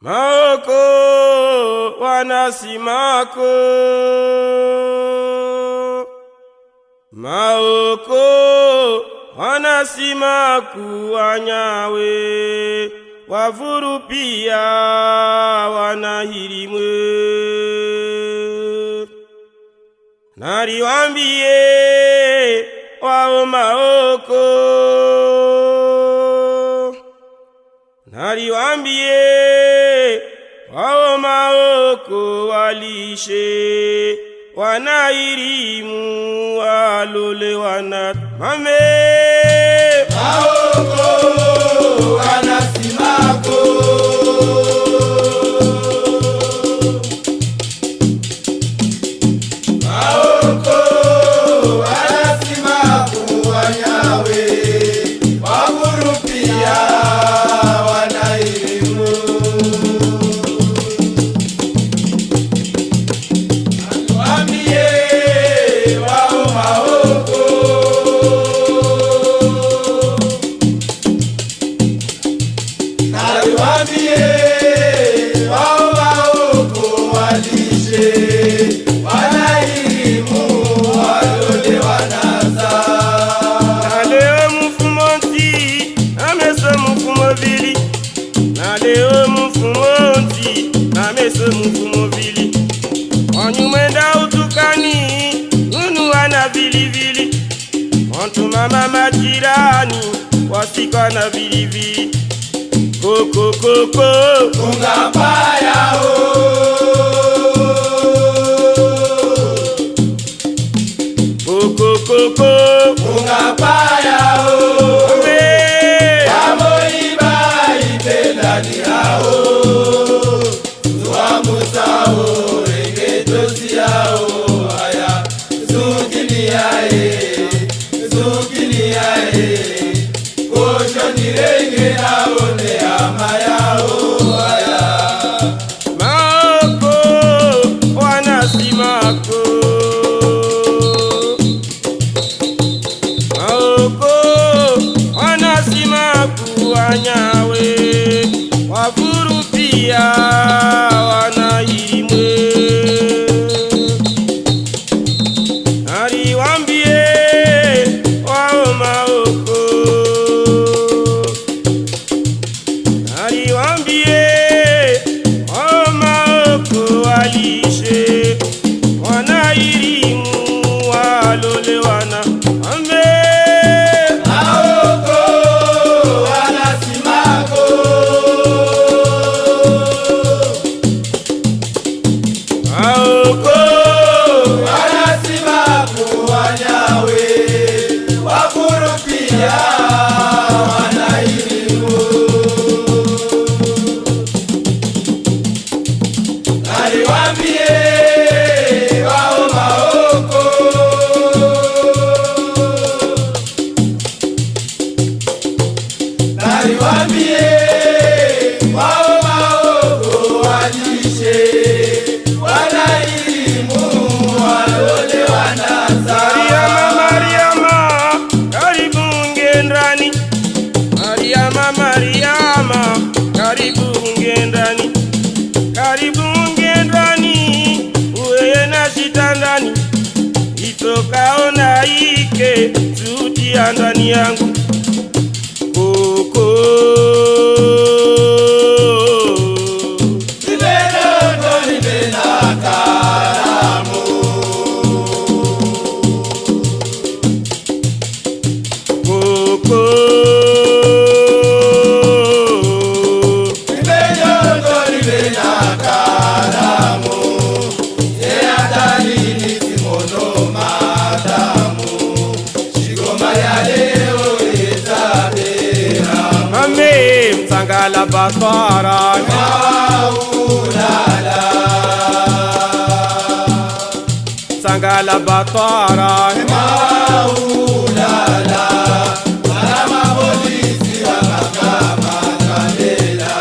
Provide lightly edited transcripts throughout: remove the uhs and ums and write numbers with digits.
Maoko wanasimako, maoko wanasimaku wanyawe, wavurupia wanahirimwe. Nariwambie wao maoko, nariwambie wao maoko walishe, wanahirimu walole wanamame. Maoko wanasimako, maoko wanasimaku wanyawe, wavurupia wanahirimu. Nariwambie wao maoko, nariwambie wao maoko walishe, wanahirimu walole wanaza. Na leo mfumonti amese mfumo vili, na leo mfumonti amese mfumo vili. Wanyumenda utukani unu wana vili vili, wantu mama majirani wasika na vili vili. Koko koko Ungapaya koko koko ungapaya amoiba itendani yao, tuamutao engetosi yao. Aya zukini yae kosho nirenge aone ama yao. Aya maoko wanasimako, maoko wanasimaku wanyawe, wavurupia wanahirimwe. Nariwambie wao maoko, nariwambie wao maoko walishe, wanahirimu walole wanamame. maoko wanasimako, Maoko wanasimaku wanyawe, wavurupia wanahirimu. Nariwambie wao maoko, nariwambie wao maoko walishe, wanahirimu walole wanaza. Mariama, karibu ngendani. Mariama, karibu ngendani. Karibu ngendani, uweye na shitandani. Itokaona ike, tutia ndani yangu. Koko Nimedodo nimena karamu, koko nimedodo nimena karamu, eadalini simono madamu, shigoma ya leo etabera mame msangala batwara. maulala, Sangala batwara, maulala, marama polisi wakakamatalela,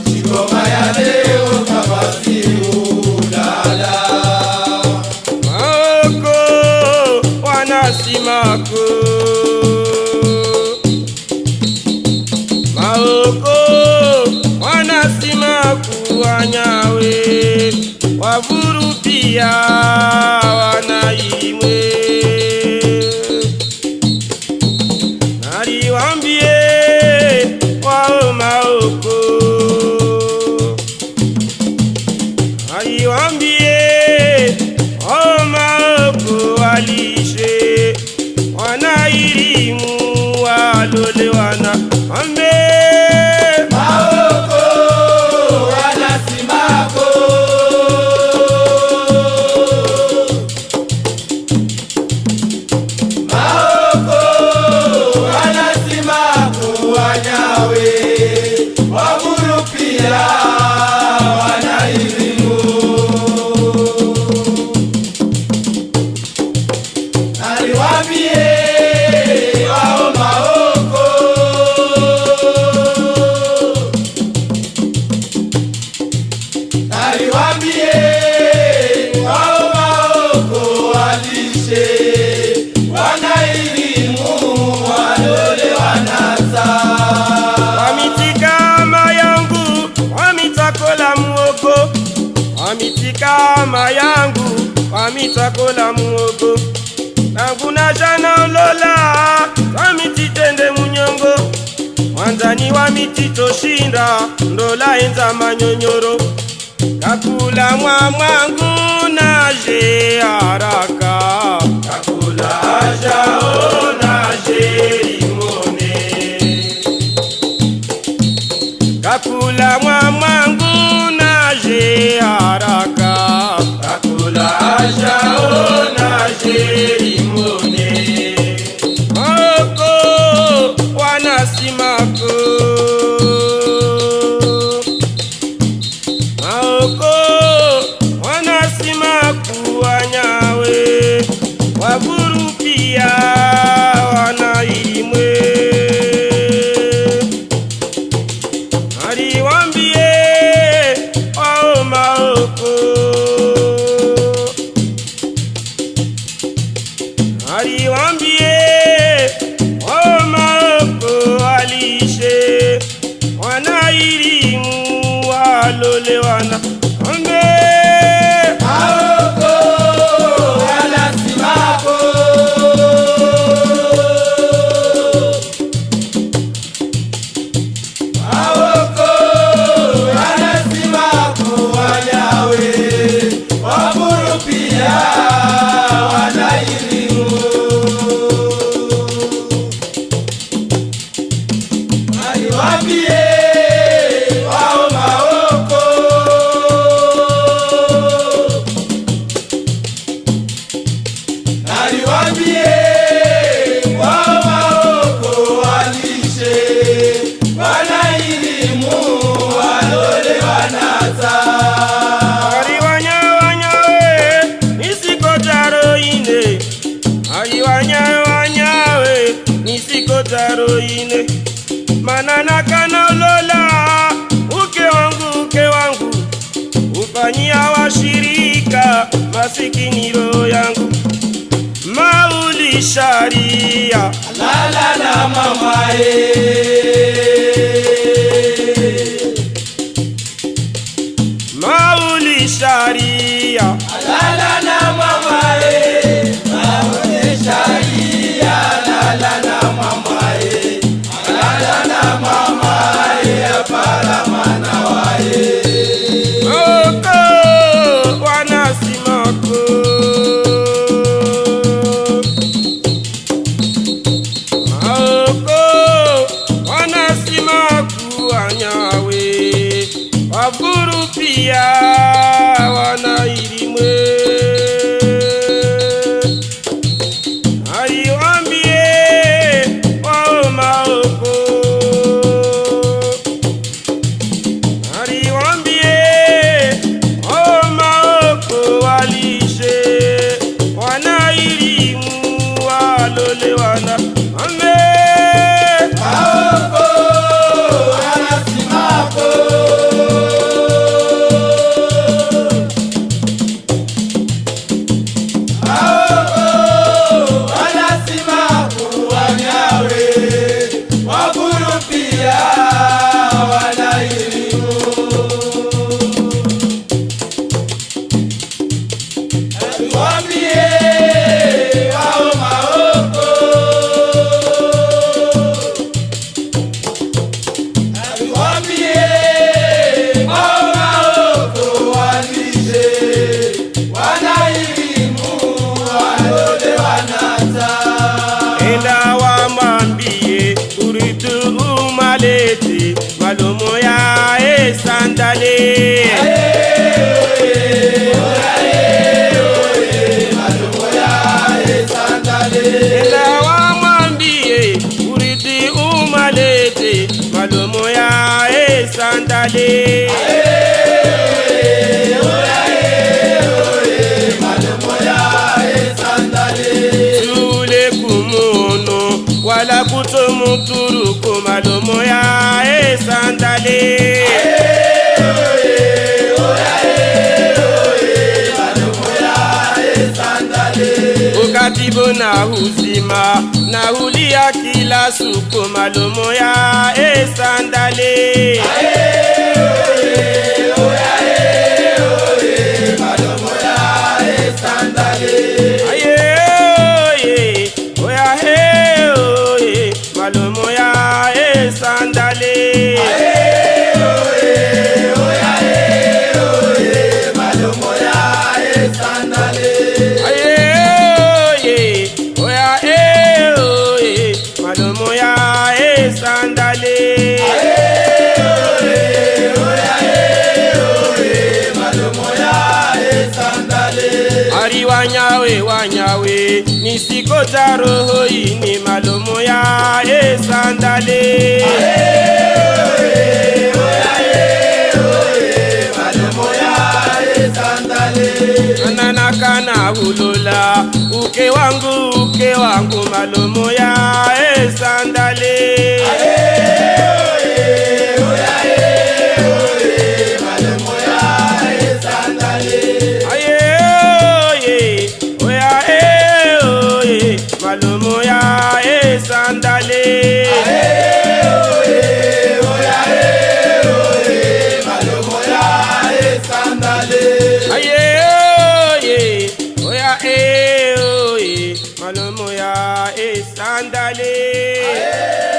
shigoma ya leo kabasi ulala. maoko wanasimako, maoko wanasimaku wavurupia wanaimwe. Naliwambie wao maoko, naliwambie wao maoko walishe, wanairimu walole wana ambe maoko wanasimako, maoko wanasimako wanyawe wavurupia wanairimu. Naliwambie wao maoko, naliwambie wao maoko walishe, wanairimu walole wanasa. wamitikama yangu wamitakola muogo, wamitikama yangu wamitakola muogo, nanguna jana olola wamititende munyongo, mwanzani wamititoshinda ndola enza manyonyoro, kakula mwamwangu naje haraka, kakula ajao naje limone, kakula mwamwangu naje haraka, kakula ajao naje limone. Maoko wanasimako, maoko wanasimaku wanyawe wavurupia wanaimwe. Naliwambie wao maoko, naliwambie wao maoko walishe, wanairimu walole wana ambe Maoko wanasimako, maoko wanasimako wanyawe wavurupia wanairimu. Naliwambie wao maoko, naliwambie wao maoko walishe, wanairimu walole wanasa. aliwanyawanyawe nisikotaroine, aliwanyawanyawe nisikotaroine, manana kana ulola uke wangu ufanyia washirika masikiniro yangu, mauli sharia Lala na mamae, mauli sharia lala na mamae, maule sharia, lala na mamae, lala na mamae, apara mana wae. maoko wanasimako, maoko wanasimaku wanyawe wavurupia wanairimwe. Naliwambie wao maoko, naliwambie wao maoko walishe, wanairimu walole wana ambe Maoko wanasimako, maoko wanasimako wanyawe wavurupia wanairimu. malomo ya sandale. Ela wamwambie uridi umalete malomo ya sandale. Tule kumuno wala kutomuturuko malomo ya sandale. Ukatibo na huzima na hulia kila suko malomo ya sandale. Malomo ya sandale. Ari wanyawe wanyawe nisikota roho ini malomo ya sandale. Anana kana hulola uke wangu malomo ya sandale. Malomo ya sandale. Malomo ya sandale.